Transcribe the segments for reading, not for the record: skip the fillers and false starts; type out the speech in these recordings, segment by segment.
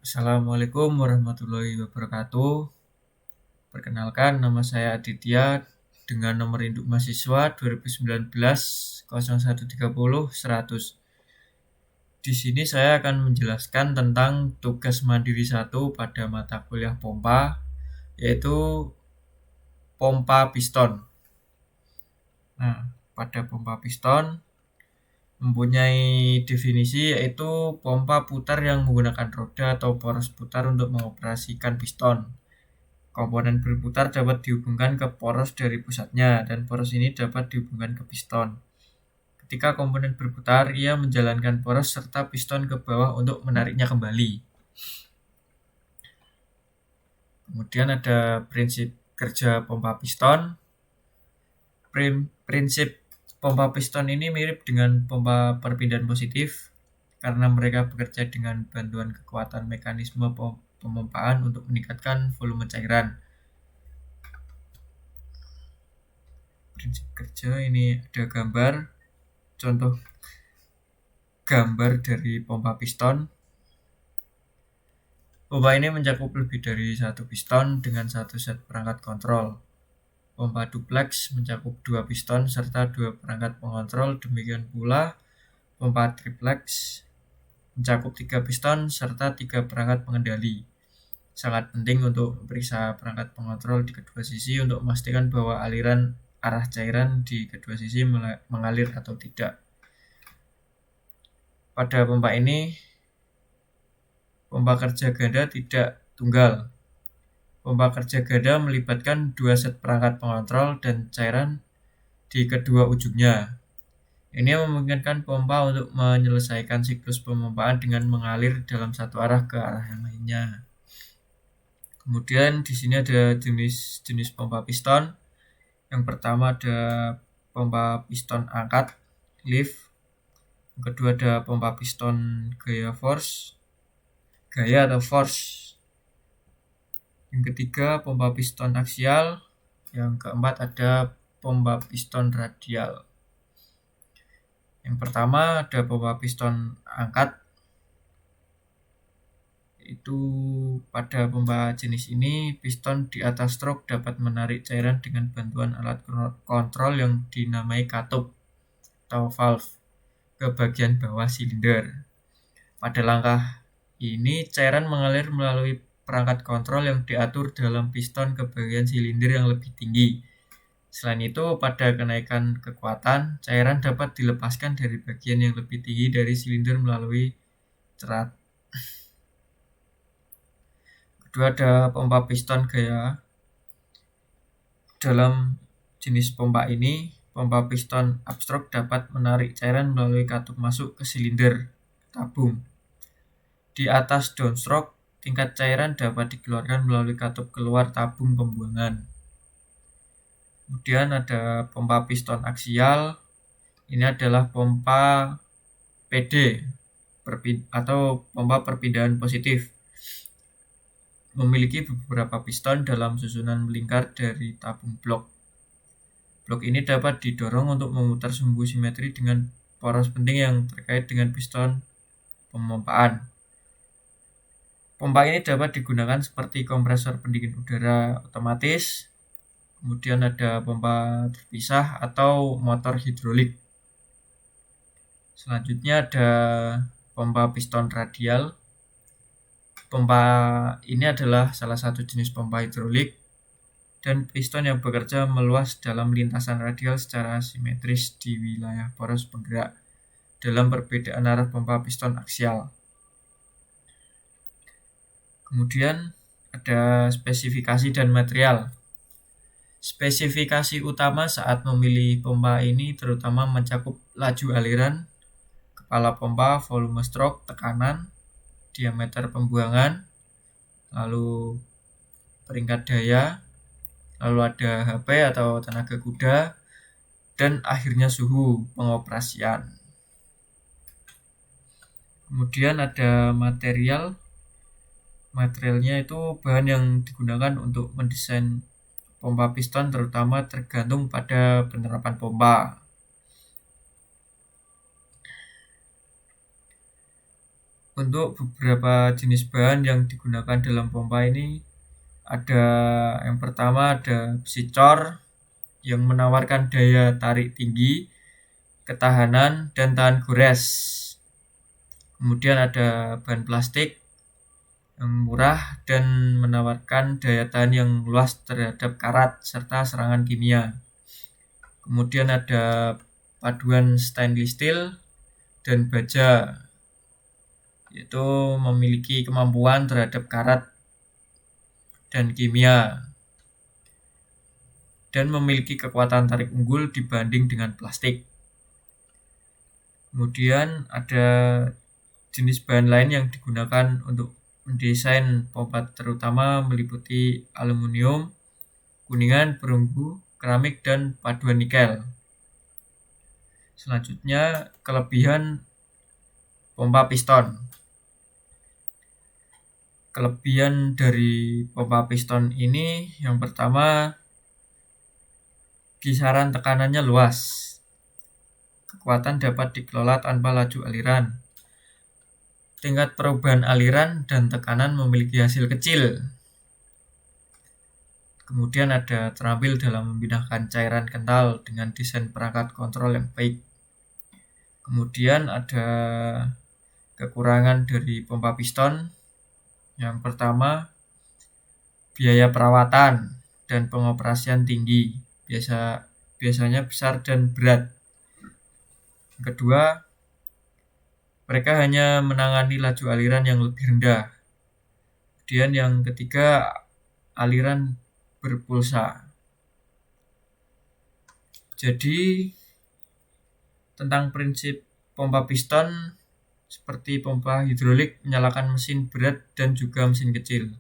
Assalamualaikum warahmatullahi wabarakatuh. Perkenalkan, nama saya Aditya dengan nomor induk mahasiswa 2019 0130 100. Di sini saya akan menjelaskan tentang tugas mandiri 1 pada mata kuliah pompa, yaitu pompa piston. Nah, pada pompa piston mempunyai definisi yaitu pompa putar yang menggunakan roda atau poros putar untuk mengoperasikan piston. Komponen berputar dapat dihubungkan ke poros dari pusatnya, dan poros ini dapat dihubungkan ke piston. Ketika komponen berputar, ia menjalankan poros serta piston ke bawah untuk menariknya kembali. Kemudian ada prinsip kerja pompa piston. Prinsip pompa piston ini mirip dengan pompa perpindahan positif karena mereka bekerja dengan bantuan kekuatan mekanisme pemompaan untuk meningkatkan volume cairan. Prinsip kerja ini ada contoh gambar dari pompa piston. Pompa ini mencakup lebih dari satu piston dengan satu set perangkat kontrol. Pompa duplex mencakup 2 piston serta 2 perangkat pengontrol. Demikian pula pompa triplex mencakup 3 piston serta 3 perangkat pengendali. Sangat penting untuk memeriksa perangkat pengontrol di kedua sisi untuk memastikan bahwa aliran arah cairan di kedua sisi mengalir atau tidak. Pada pompa ini, pompa kerja ganda tidak tunggal. Pompa kerja ganda melibatkan 2 set perangkat pengontrol dan cairan di kedua ujungnya. Ini memungkinkan pompa untuk menyelesaikan siklus pemompaan dengan mengalir dalam satu arah ke arah yang lainnya. Kemudian di sini ada jenis pompa piston. Yang pertama ada pompa piston angkat, lift. Yang kedua ada pompa piston gaya atau force. Yang ketiga pompa piston aksial. Yang keempat ada pompa piston radial. Yang pertama ada pompa piston angkat. Itu pada pompa jenis ini, piston di atas stroke dapat menarik cairan dengan bantuan alat kontrol yang dinamai katup atau valve ke bagian bawah silinder. Pada langkah ini, cairan mengalir melalui perangkat kontrol yang diatur dalam piston ke bagian silinder yang lebih tinggi. Selain itu, pada kenaikan kekuatan, cairan dapat dilepaskan dari bagian yang lebih tinggi dari silinder melalui cerat. Kedua ada pompa piston gaya. Dalam jenis pompa ini, pompa piston upstroke dapat menarik cairan melalui katup masuk ke silinder tabung. Di atas downstroke, tingkat cairan dapat dikeluarkan melalui katup keluar tabung pembuangan. Kemudian ada pompa piston aksial. Ini adalah pompa PD atau pompa perpindahan positif. Memiliki beberapa piston dalam susunan melingkar dari tabung blok. Blok ini dapat didorong untuk memutar sumbu simetri dengan poros penting yang terkait dengan piston pemompaan. Pompa ini dapat digunakan seperti kompresor pendingin udara otomatis. Kemudian ada pompa terpisah atau motor hidrolik. Selanjutnya ada pompa piston radial. Pompa ini adalah salah satu jenis pompa hidrolik dan piston yang bekerja meluas dalam lintasan radial secara simetris di wilayah poros penggerak dalam perbedaan arah pompa piston aksial. Kemudian ada spesifikasi dan material. Spesifikasi utama saat memilih pompa ini terutama mencakup laju aliran, kepala pompa, volume stroke, tekanan, diameter pembuangan, lalu peringkat daya, lalu ada HP atau tenaga kuda, dan akhirnya suhu pengoperasian. Kemudian ada materialnya itu bahan yang digunakan untuk mendesain pompa piston terutama tergantung pada penerapan pompa. Untuk beberapa jenis bahan yang digunakan dalam pompa ini ada yang pertama ada besi cor yang menawarkan daya tarik tinggi, ketahanan, dan tahan gores. Kemudian ada bahan plastik yang murah dan menawarkan daya tahan yang luas terhadap karat serta serangan kimia. Kemudian ada paduan stainless steel dan baja, yaitu memiliki kemampuan terhadap karat dan kimia dan memiliki kekuatan tarik unggul dibanding dengan plastik. Kemudian ada jenis bahan lain yang digunakan untuk mendesain pompa terutama meliputi aluminium, kuningan, perunggu, keramik, dan paduan nikel. Selanjutnya, kelebihan pompa piston. Kelebihan dari pompa piston ini yang pertama, kisaran tekanannya luas. Kekuatan dapat dikelola tanpa laju aliran. Tingkat perubahan aliran dan tekanan memiliki hasil kecil. Kemudian ada terampil dalam memindahkan cairan kental dengan desain perangkat kontrol yang baik. Kemudian ada kekurangan dari pompa piston. Yang pertama, biaya perawatan dan pengoperasian tinggi. Biasanya besar dan berat. Yang kedua, mereka hanya menangani laju aliran yang lebih rendah. Kemudian yang ketiga, aliran berpulsa. Jadi, tentang prinsip pompa piston, seperti pompa hidrolik menyalakan mesin berat dan juga mesin kecil.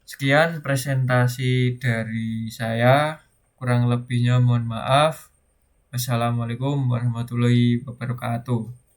Sekian presentasi dari saya. Kurang lebihnya mohon maaf. Wassalamualaikum warahmatullahi wabarakatuh.